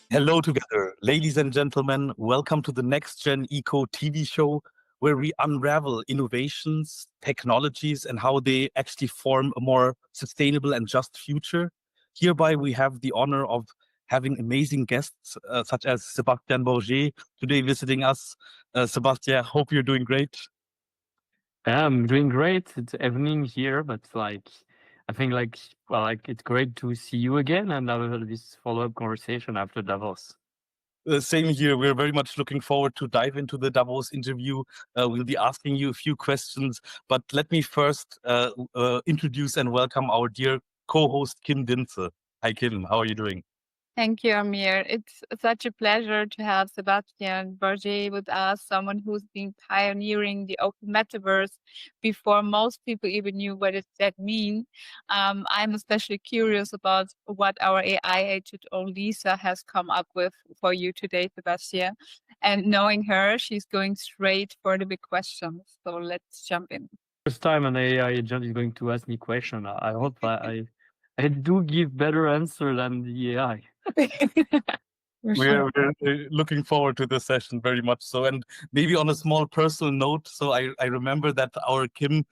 Hello together, ladies and gentlemen. Welcome to the Next Gen Eco TV show, where we unravel innovations, technologies, and how they actually form a more sustainable and just future. Hereby, we have the honor of having amazing guests such as Sebastien Borget today visiting us. Sebastien, hope you're doing great. I'm doing great. It's evening here, but I think it's great to see you again and have this follow-up conversation after Davos. Same here. We're very much looking forward to dive into the Davos interview. We'll be asking you a few questions, but let me first introduce and welcome our dear co-host Kim Dinze. Hi Kim, how are you doing? Thank you, Amir. It's such a pleasure to have Sebastien Borget with us, someone who's been pioneering the open metaverse before most people even knew what that means. I'm especially curious about what our AI agent, Lisa, has come up with for you today, Sebastien. And knowing her, she's going straight for the big questions. So let's jump in. First time an AI agent is going to ask me question. I hope I do give better answer than the AI. We're looking forward to this session very much so. And maybe on a small personal note, so I remember that our Kim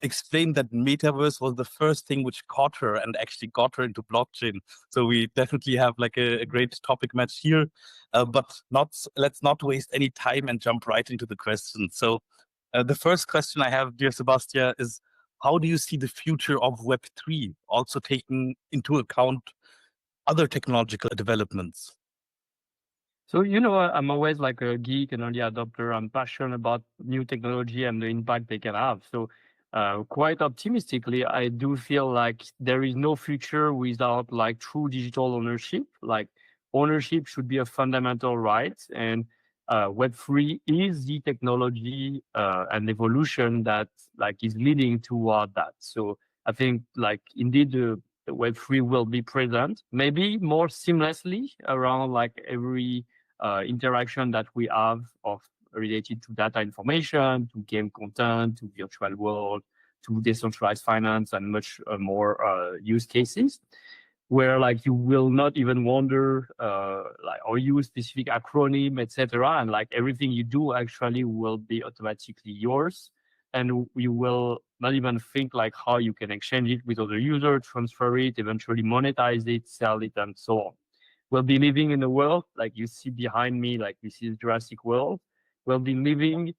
explained that Metaverse was the first thing which caught her and actually got her into blockchain. So we definitely have like a great topic match here, but let's not waste any time and jump right into the question. So the first question I have, dear Sebastien, is how do you see the future of Web3, also taking into account other technological developments? So, I'm always like a geek and early adopter. I'm passionate about new technology and the impact they can have. So, quite optimistically, I do feel like there is no future without like true digital ownership. Like ownership should be a fundamental right. And Web3 is the technology and evolution that like is leading toward that. So I think like indeed the Web3 will be present, maybe more seamlessly around like every interaction that we have of related to data information, to game content, to virtual world, to decentralized finance, and much more use cases, where like you will not even wonder like or use specific acronym, etc. And like everything you do actually will be automatically yours, and you will not even think like how you can exchange it with other users, transfer it, eventually monetize it, sell it, and so on. We'll be living in a world like you see behind me, like this is Jurassic World. We'll be living,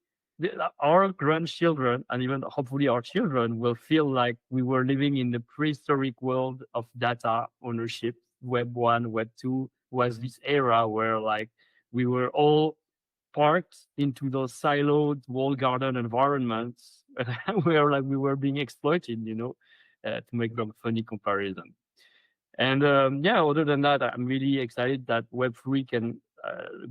our grandchildren and even hopefully our children will feel like we were living in the prehistoric world of data ownership. Web 1, Web 2 was this era where like we were all parked into those siloed walled garden environments where like we were being exploited, to make a funny comparison. And other than that, I'm really excited that Web3 can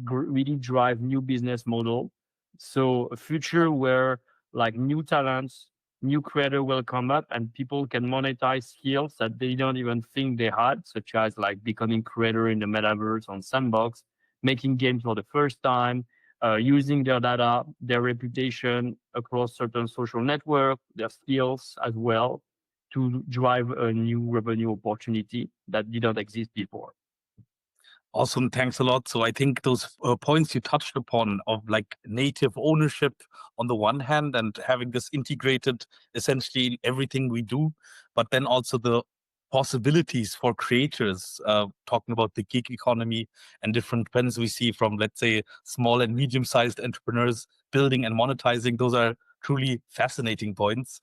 really drive new business model. So a future where like new talents, new creator will come up and people can monetize skills that they don't even think they had, such as like becoming creator in the metaverse on Sandbox, making games for the first time, using their data, their reputation across certain social network, their skills as well, to drive a new revenue opportunity that didn't exist before. Awesome. Thanks a lot. So I think those points you touched upon of like native ownership on the one hand and having this integrated essentially in everything we do, but then also the possibilities for creators, talking about the gig economy and different trends we see from, let's say, small and medium-sized entrepreneurs building and monetizing. Those are truly fascinating points.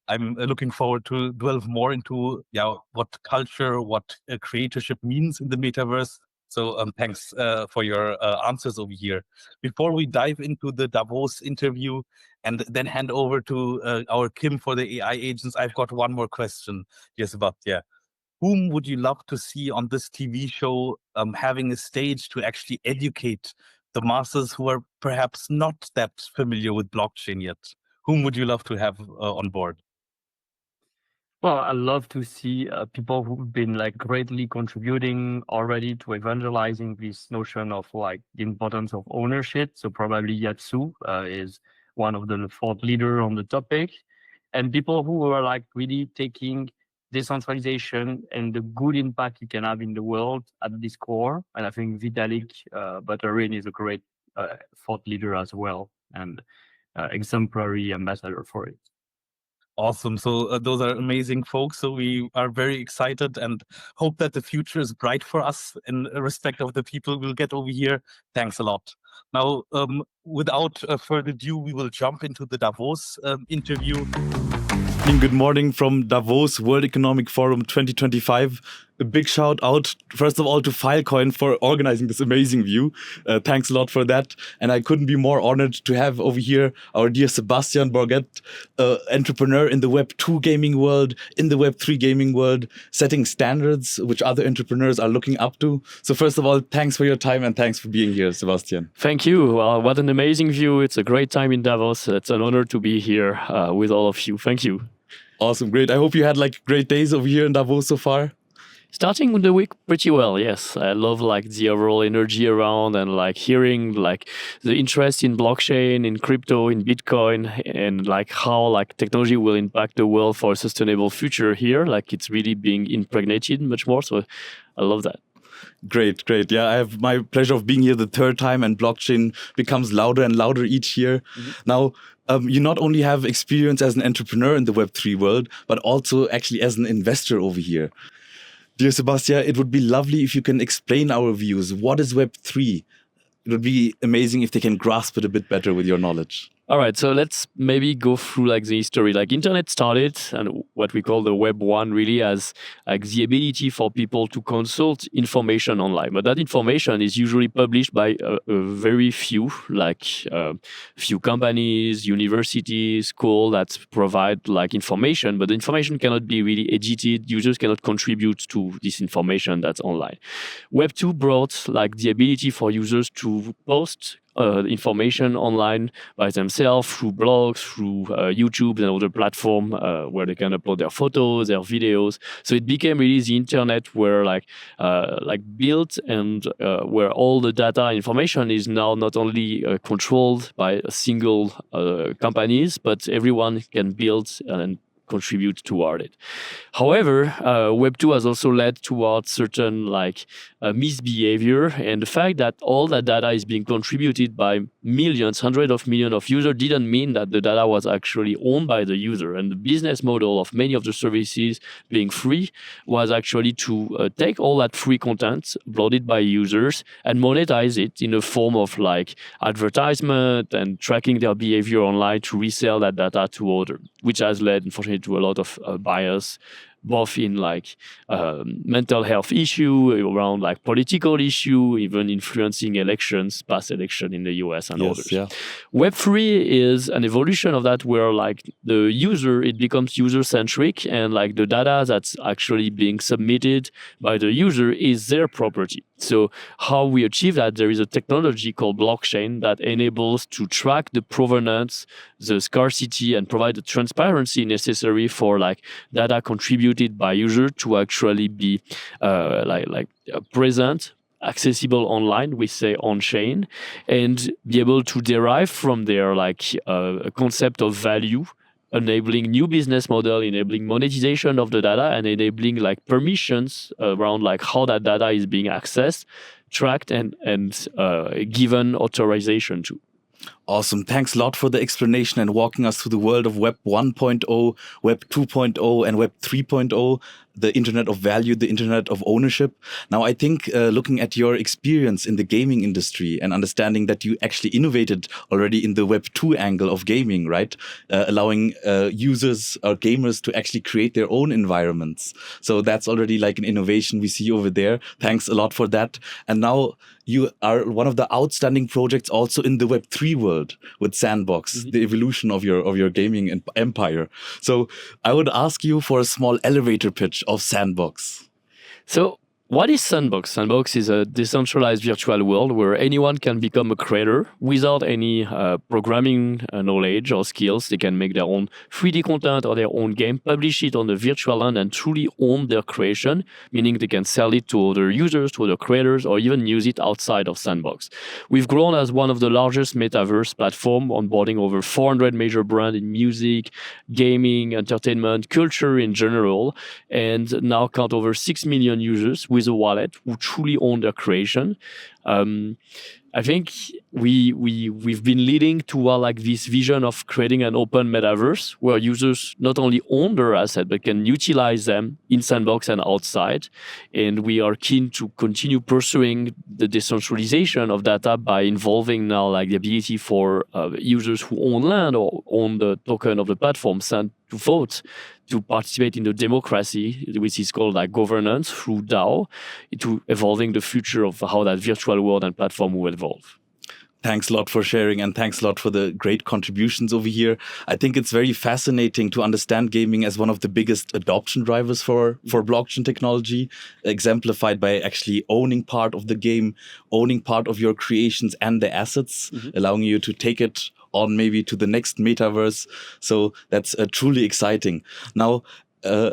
I'm looking forward to delve more into what culture, what creatorship means in the metaverse. So thanks for your answers over here. Before we dive into the Davos interview and then hand over to our Kim for the AI agents, I've got one more question. Yes, but whom would you love to see on this TV show having a stage to actually educate the masses who are perhaps not that familiar with blockchain yet? Whom would you love to have on board? Well, I love to see people who've been like greatly contributing already to evangelizing this notion of like the importance of ownership. So probably Yatsu is one of the thought leader on the topic, and people who are like really taking decentralization and the good impact you can have in the world at this core. And I think Vitalik Buterin is a great thought leader as well, and exemplary ambassador for it. Awesome. So those are amazing folks. So we are very excited and hope that the future is bright for us in respect of the people we'll get over here. Thanks a lot. Now, without further ado, we will jump into the Davos interview. Good morning from Davos World Economic Forum 2025. A big shout out, first of all, to Filecoin for organizing this amazing view. Thanks a lot for that. And I couldn't be more honored to have over here our dear Sebastien Borget, entrepreneur in the Web2 gaming world, in the Web3 gaming world, setting standards which other entrepreneurs are looking up to. So first of all, thanks for your time and thanks for being here, Sebastien. Thank you. Well, what an amazing view. It's a great time in Davos. It's an honor to be here with all of you. Thank you. Awesome, great. I hope you had like great days over here in Davos so far. Starting with the week pretty well, yes. I love like the overall energy around and like hearing like the interest in blockchain, in crypto, in Bitcoin, and like how like technology will impact the world for a sustainable future here. Like it's really being impregnated much more. So I love that. Great, great. Yeah, I have my pleasure of being here the third time, and blockchain becomes louder and louder each year. Now, you not only have experience as an entrepreneur in the Web3 world, but also actually as an investor over here. Dear Sebastian, it would be lovely if you can explain our views. What is Web3? It would be amazing if they can grasp it a bit better with your knowledge. All right, so let's maybe go through like the history. Like internet started and what we call the Web 1 really as like the ability for people to consult information online. But that information is usually published by a very few, like few companies, universities, school that provide like information, but the information cannot be really edited. Users cannot contribute to this information that's online. Web 2 brought like the ability for users to post information online by themselves through blogs, through YouTube and other platforms where they can upload their photos, their videos. So it became really the internet where like built and where all the data information is now not only controlled by a single companies, but everyone can build and contribute toward it. However, Web 2 has also led towards certain like misbehavior, and the fact that all that data is being contributed by millions, hundreds of millions of users didn't mean that the data was actually owned by the user. And the business model of many of the services being free was actually to take all that free content uploaded by users and monetize it in a form of like advertisement and tracking their behavior online to resell that data to others, which has led, unfortunately, to a lot of bias, both in like mental health issue, around like political issue, even influencing elections, past election in the US and others. Yeah. Web3 is an evolution of that where like the user, it becomes user-centric and like the data that's actually being submitted by the user is their property. So how we achieve that, there is a technology called blockchain that enables to track the provenance, the scarcity, and provide the transparency necessary for like data contributed by user to actually be present, accessible online, we say on-chain, and be able to derive from there like a concept of value, enabling new business model, enabling monetization of the data, and enabling like permissions around like how that data is being accessed, tracked, and given authorization to. Awesome. Thanks a lot for the explanation and walking us through the world of Web 1.0, Web 2.0, and Web 3.0, the internet of value, the internet of ownership. Now, I think looking at your experience in the gaming industry and understanding that you actually innovated already in the Web 2 angle of gaming, right? Allowing users or gamers to actually create their own environments. So that's already like an innovation we see over there. Thanks a lot for that. And now you are one of the outstanding projects also in the Web 3 world with Sandbox, the evolution of your gaming empire. So I would ask you for a small elevator pitch of Sandbox. So What is Sandbox? Sandbox is a decentralized virtual world where anyone can become a creator without any programming knowledge or skills. They can make their own 3D content or their own game, publish it on the virtual land, and truly own their creation, meaning they can sell it to other users, to other creators, or even use it outside of Sandbox. We've grown as one of the largest Metaverse platform, onboarding over 400 major brands in music, gaming, entertainment, culture in general, and now count over 6 million users with a wallet who truly own their creation. I think we've been leading toward like this vision of creating an open metaverse where users not only own their asset but can utilize them in Sandbox and outside. And we are keen to continue pursuing the decentralization of data by involving now like the ability for users who own land or own the token of the platform to vote, to participate in the democracy, which is called like governance through DAO, to evolving the future of how that virtual world and platform will evolve. Thanks a lot for sharing, and thanks a lot for the great contributions over here. I think it's very fascinating to understand gaming as one of the biggest adoption drivers for blockchain technology, exemplified by actually owning part of the game, owning part of your creations and the assets, allowing you to take it on maybe to the next metaverse. So that's truly exciting. Now, I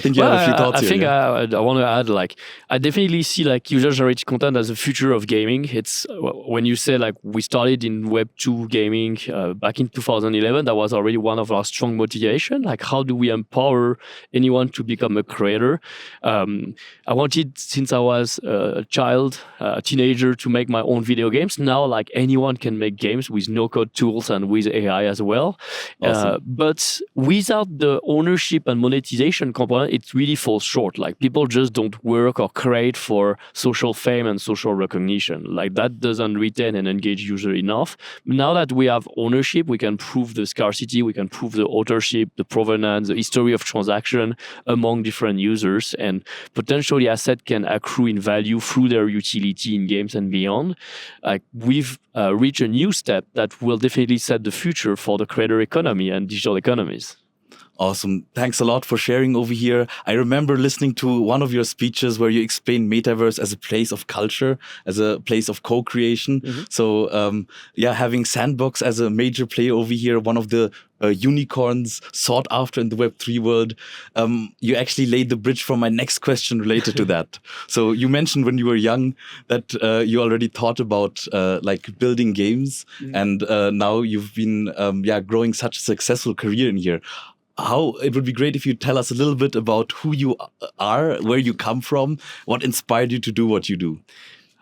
think you have a few thoughts here. I think I want to add, like, I definitely see like user-generated content as the future of gaming. It's when you say like we started in Web2 gaming back in 2011, that was already one of our strong motivation. Like, how do we empower anyone to become a creator? I wanted, since I was a child, a teenager, to make my own video games. Now, like, anyone can make games with no-code tools and with AI as well. Awesome. But without the ownership and monetization component, it really falls short. Like, people just don't work or create for social fame and social recognition. Like, that doesn't retain and engage user enough. Now that we have ownership, we can prove the scarcity, we can prove the authorship, the provenance, the history of transaction among different users, and potentially asset can accrue in value through their utility in games and beyond. Like, we've reached a new step that will definitely set the future for the creator economy and digital economies. Awesome. Thanks a lot for sharing over here. I remember listening to one of your speeches where you explained Metaverse as a place of culture, as a place of co-creation. So, having Sandbox as a major player over here, one of the unicorns sought after in the Web3 world, you actually laid the bridge for my next question related to that. So you mentioned when you were young that you already thought about like building games, and now you've been growing such a successful career in here. It would be great if you tell us a little bit about who you are, where you come from, what inspired you to do what you do.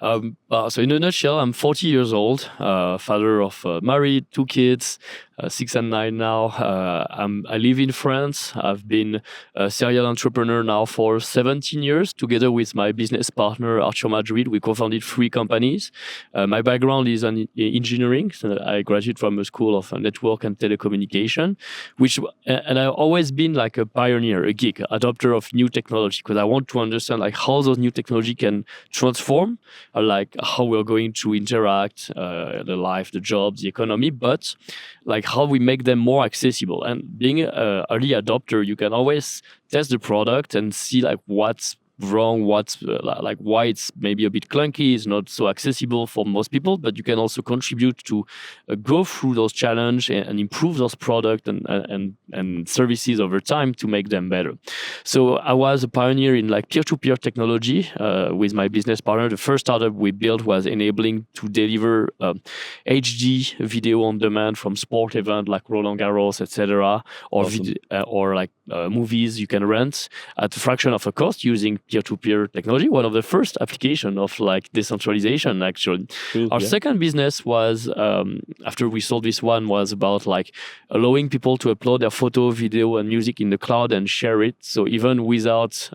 So in a nutshell, I'm 40 years old, father of married, 2 kids, 6 and 9 now. I live in France. I've been a serial entrepreneur now for 17 years. Together with my business partner, Arthur Madrid, we co-founded 3 companies. My background is in engineering. So I graduated from a school of network and telecommunication, and I've always been like a pioneer, a geek, adopter of new technology, because I want to understand like how those new technology can transform, like how we're going to interact, the life, the jobs, the economy, but like how we make them more accessible. And being an early adopter, you can always test the product and see like what's wrong, what's like why it's maybe a bit clunky, it's not so accessible for most people, but you can also contribute to go through those challenges and improve those products and services over time to make them better. So I was a pioneer in like peer-to-peer technology with my business partner. The first startup we built was enabling to deliver HD video on demand from sport events like Roland Garros, etc., or Awesome. movies you can rent at a fraction of a cost using peer-to-peer technology. One of the first application of like decentralization, actually. Our second business was, after we sold this one, was about like allowing people to upload their photo, video, and music in the cloud and share it. So even without,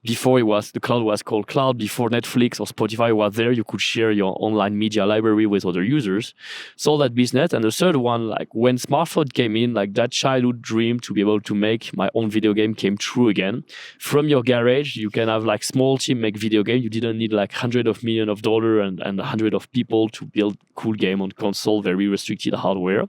before the cloud was called cloud, before Netflix or Spotify was there, you could share your online media library with other users. Sold that business. And the third one, like when smartphone came in, like that childhood dream to be able to make my own video game came true again. From your garage, you can have like small team make video game. You didn't need like hundreds of millions of dollars and hundreds of people to build cool game on console, very restricted hardware.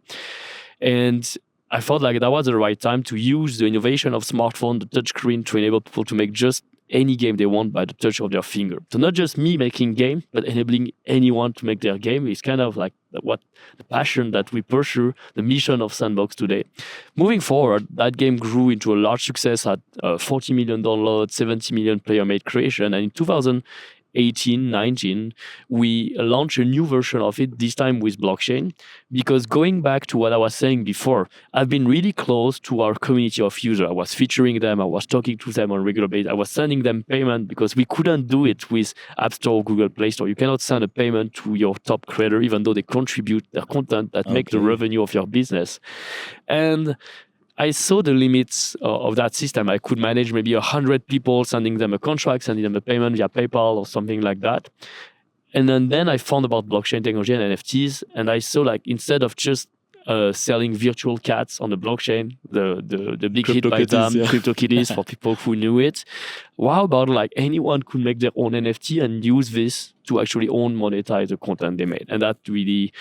And I thought like that was the right time to use the innovation of smartphone, the touchscreen, to enable people to make just any game they want by the touch of their finger. So not just me making game, but enabling anyone to make their game is kind of like what the passion that we pursue, the mission of Sandbox today. Moving forward, that game grew into a large success at 40 million downloads, 70 million player-made creation, and in 2018, 19, we launched a new version of it, this time with blockchain, because going back to what I was saying before, I've been really close to our community of users. I was featuring them, I was talking to them on a regular basis, I was sending them payment because we couldn't do it with App Store or Google Play Store. You cannot send a payment to your top creator, even though they contribute their content that make the revenue of your business. And I saw the limits of that system. I could manage maybe 100 people, sending them a contract, sending them a payment via PayPal or something like that. And then I found about blockchain technology and NFTs, and I saw like instead of just selling virtual cats on the blockchain, the big hit by them, CryptoKitties for people who knew it. How about like anyone could make their own NFT and use this to actually monetize the content they made? And that really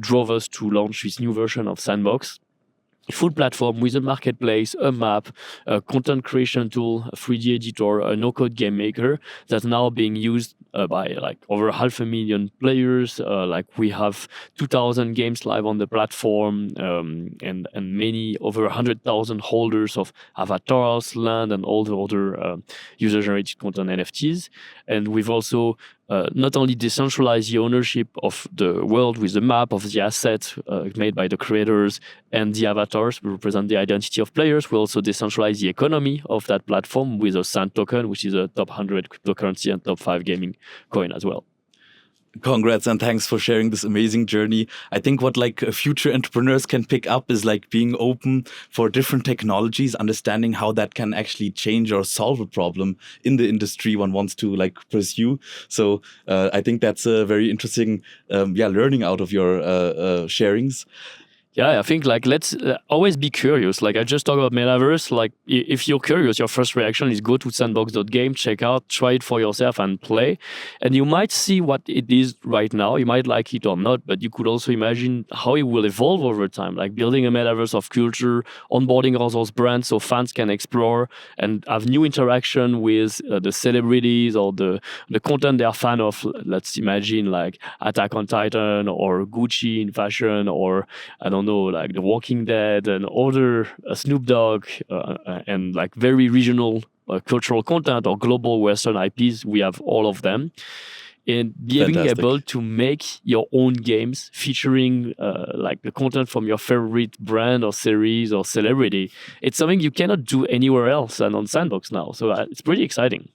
drove us to launch this new version of Sandbox. Full platform with a marketplace, a map, a content creation tool, a 3D editor, a no-code game maker that's now being used by like over 500,000 players. Like we have 2,000 games live on the platform, and many over 100,000 holders of avatars, land, and all the other user-generated content NFTs. And we've also not only decentralize the ownership of the world with the map of the assets made by the creators and the avatars, we represent the identity of players. We also decentralize the economy of that platform with a Sand token, which is a top 100 cryptocurrency and top 5 gaming coin as well. Congrats and thanks for sharing this amazing journey. I think what like future entrepreneurs can pick up is like being open for different technologies, understanding how that can actually change or solve a problem in the industry one wants to like pursue. So I think that's a very interesting learning out of your sharings. Yeah, I think like let's always be curious. Like I just talked about Metaverse. Like if you're curious, your first reaction is go to sandbox.game, check out, try it for yourself and play. And you might see what it is right now. You might like it or not, but you could also imagine how it will evolve over time. Like building a Metaverse of culture, onboarding all those brands so fans can explore and have new interaction with the celebrities or the content they're a fan of. Let's imagine like Attack on Titan or Gucci in fashion, or I don't know, like The Walking Dead and other Snoop Dogg and like very regional cultural content or global Western IPs. We have all of them. And being able to make your own games featuring like the content from your favorite brand or series or celebrity, it's something you cannot do anywhere else and on Sandbox now. So it's pretty exciting.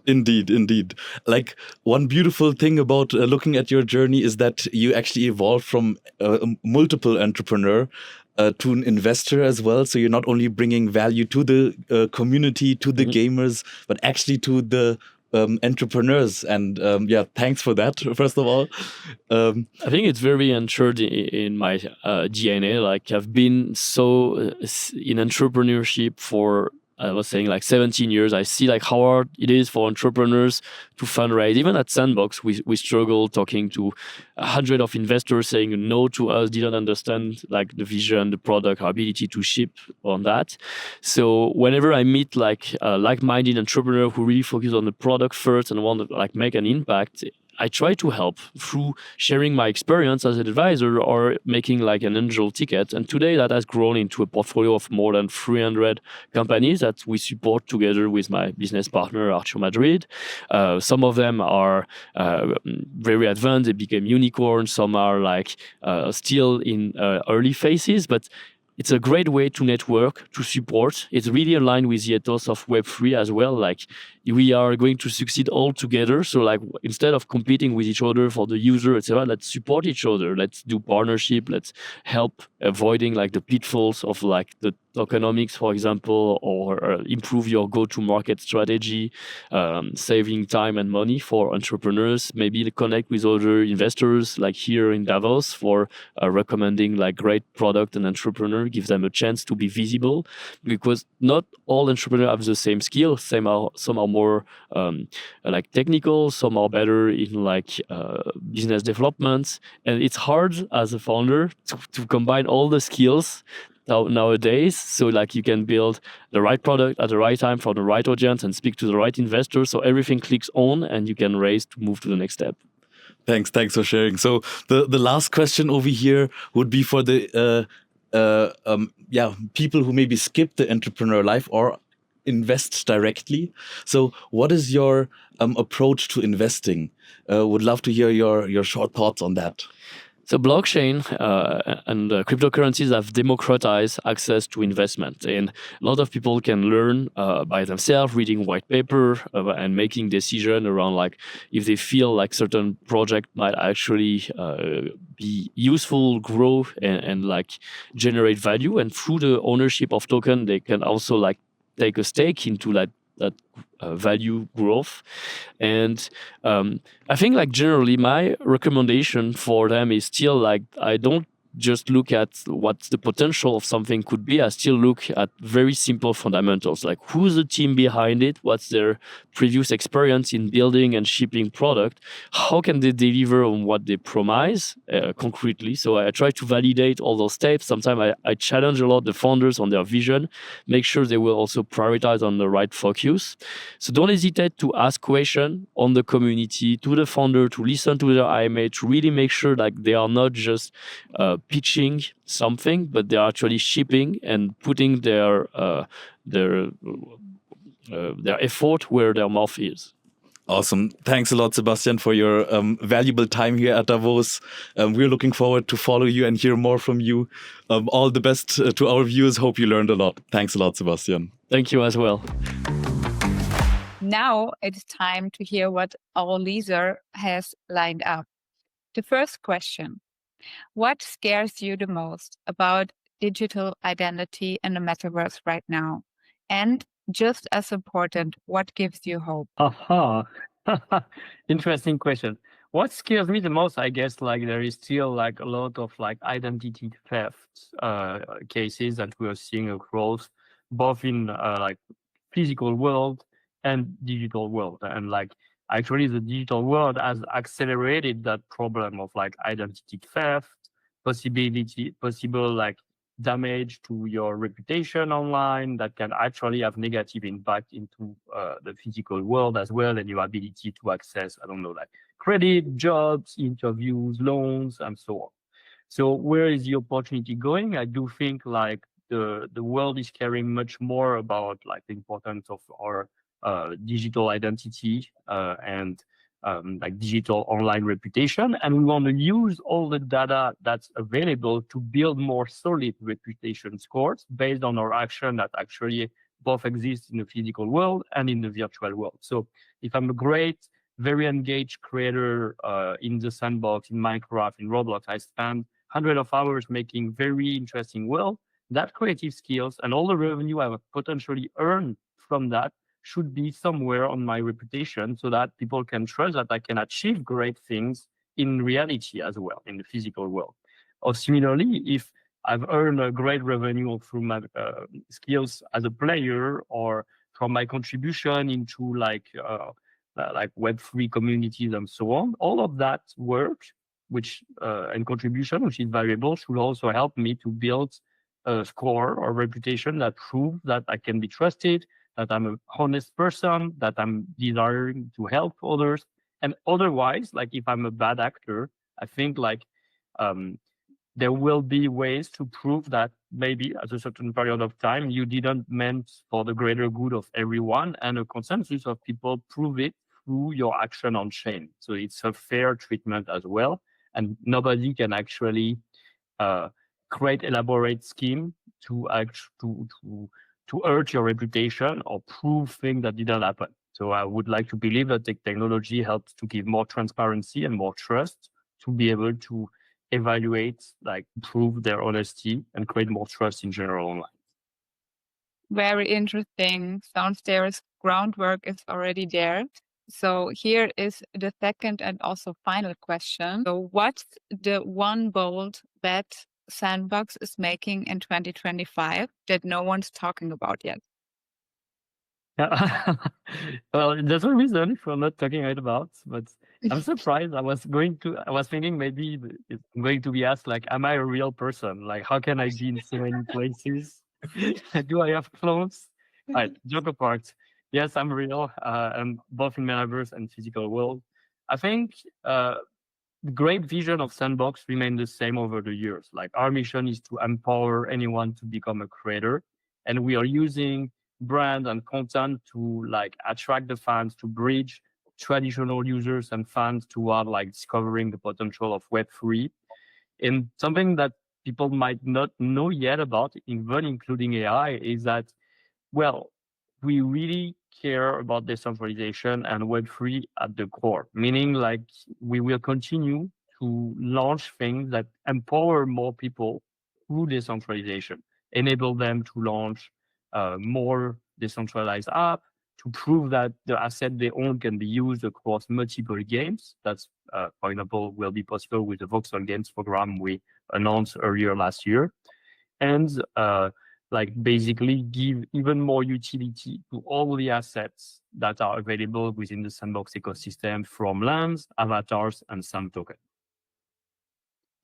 Indeed. Like one beautiful thing about looking at your journey is that you actually evolved from a multiple entrepreneur to an investor as well. So you're not only bringing value to the community, to the gamers, but actually to the entrepreneurs. And thanks for that, first of all. I think it's very ensured in my DNA. Like I've been so in entrepreneurship for, I was saying like 17 years. I see like how hard it is for entrepreneurs to fundraise. Even at Sandbox, we struggle talking to 100 of investors saying no to us, didn't understand like the vision, the product, our ability to ship on that. So whenever I meet like a like-minded entrepreneur who really focus on the product first and want to like make an impact, I try to help through sharing my experience as an advisor or making like an angel ticket. And today that has grown into a portfolio of more than 300 companies that we support together with my business partner, Arthur Madrid. Some of them are very advanced. They became unicorns. Some are like still in early phases, but it's a great way to network, to support. It's really aligned with the ethos of Web3 as well. Like we are going to succeed all together. So like instead of competing with each other for the user, etc., let's support each other. Let's do partnership. Let's help avoiding like the pitfalls of like the tokenomics, for example, or improve your go-to-market strategy, saving time and money for entrepreneurs. Maybe connect with other investors like here in Davos for recommending like great product and entrepreneur, give them a chance to be visible, because not all entrepreneurs have the same skill. Some are more like technical, some are better in like business development, and it's hard as a founder to combine all the skills nowadays. So like you can build the right product at the right time for the right audience and speak to the right investors. So everything clicks on and you can raise to move to the next step. Thanks for sharing. So the last question over here would be for the people who maybe skip the entrepreneur life or invest directly. So what is your approach to investing? Would love to hear your short thoughts on that. So blockchain and cryptocurrencies have democratized access to investment, and a lot of people can learn by themselves, reading white paper and making decision around like if they feel like certain project might actually be useful, grow, and like generate value. And through the ownership of token, they can also like take a stake into that value growth. And I think like generally my recommendation for them is still like I don't just look at what the potential of something could be. I still look at very simple fundamentals, like who's the team behind it, what's their previous experience in building and shipping product, how can they deliver on what they promise concretely. So I try to validate all those steps. Sometimes I challenge a lot the founders on their vision, make sure they will also prioritize on the right focus. So don't hesitate to ask questions on the community, to the founder, to listen to their IMA, to really make sure like they are not just pitching something, but they're actually shipping and putting their effort where their mouth is. Awesome. Thanks a lot, Sebastian, for your valuable time here at Davos. We're looking forward to follow you and hear more from you. All the best to our viewers. Hope you learned a lot. Thanks a lot, Sebastian. Thank you as well. Now it's time to hear what our leader has lined up. The first question: what scares you the most about digital identity and the metaverse right now? And just as important, what gives you hope? Aha. Interesting question. What scares me the most, I guess, like there is still like a lot of like identity theft cases that we are seeing across both in like physical world and digital world. And like actually the digital world has accelerated that problem of like identity theft, possible like damage to your reputation online that can actually have negative impact into the physical world as well, and your ability to access, I don't know, like credit, jobs, interviews, loans, and so on. So where is the opportunity going? I do think like the world is caring much more about like the importance of our digital identity and like digital online reputation. And we want to use all the data that's available to build more solid reputation scores based on our action that actually both exist in the physical world and in the virtual world. So if I'm a great, very engaged creator in the Sandbox, in Minecraft, in Roblox, I spend hundreds of hours making very interesting world. That creative skills and all the revenue I would potentially earn from that should be somewhere on my reputation so that people can trust that I can achieve great things in reality as well, in the physical world. Or similarly, if I've earned a great revenue through my skills as a player or from my contribution into like Web3 communities and so on, all of that work and contribution, which is valuable, should also help me to build a score or reputation that proves that I can be trusted, that I'm a honest person, that I'm desiring to help others. And otherwise, like if I'm a bad actor, I think like there will be ways to prove that maybe at a certain period of time, you didn't meant for the greater good of everyone, and a consensus of people prove it through your action on chain. So it's a fair treatment as well. And nobody can actually create elaborate scheme to hurt your reputation or prove things that didn't happen. So I would like to believe that the technology helps to give more transparency and more trust to be able to evaluate, like prove their honesty and create more trust in general online. Very interesting. Sounds there's groundwork is already there. So here is the second and also final question. So what's the one bold bet Sandbox is making in 2025 that no one's talking about yet? Yeah. Well, there's a reason if we're not talking it about, but I'm surprised. I was thinking maybe I'm going to be asked, like, am I a real person? Like, how can I be in so many places? Do I have clothes? All right, joke apart. Yes, I'm real. I'm both in metaverse and physical world. I think the great vision of Sandbox remained the same over the years. Like, our mission is to empower anyone to become a creator, and we are using brand and content to like attract the fans, to bridge traditional users and fans toward like discovering the potential of Web3. And something that people might not know yet about, even including AI, is that, well, we really care about decentralization and Web3 at the core, meaning like we will continue to launch things that empower more people through decentralization, enable them to launch more decentralized app, to prove that the asset they own can be used across multiple games. That's, for example, will be possible with the Voxel Games program we announced earlier last year. And like basically give even more utility to all the assets that are available within the Sandbox ecosystem, from lands, avatars, and some token.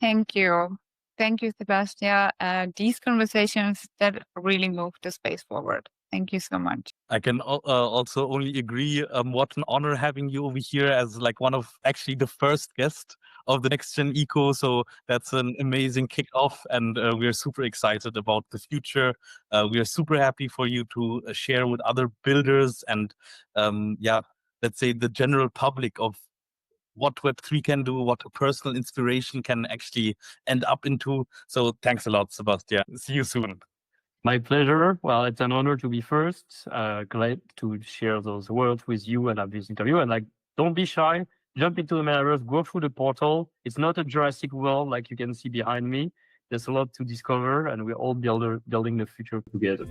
Thank you. Thank you, Sebastian. These conversations that really move the space forward. Thank you so much. I can also only agree. What an honor having you over here as like one of actually the first guests of the Next Gen Eco. So that's an amazing kickoff, and we are super excited about the future. We are super happy for you to share with other builders and yeah, let's say the general public of what Web3 can do, what a personal inspiration can actually end up into. So thanks a lot, Sebastian. See you soon. My pleasure. Well, it's an honor to be first. Glad to share those words with you and have this interview. And like, don't be shy. Jump into the metaverse. Go through the portal. It's not a Jurassic World like you can see behind me. There's a lot to discover, and we're all building the future together.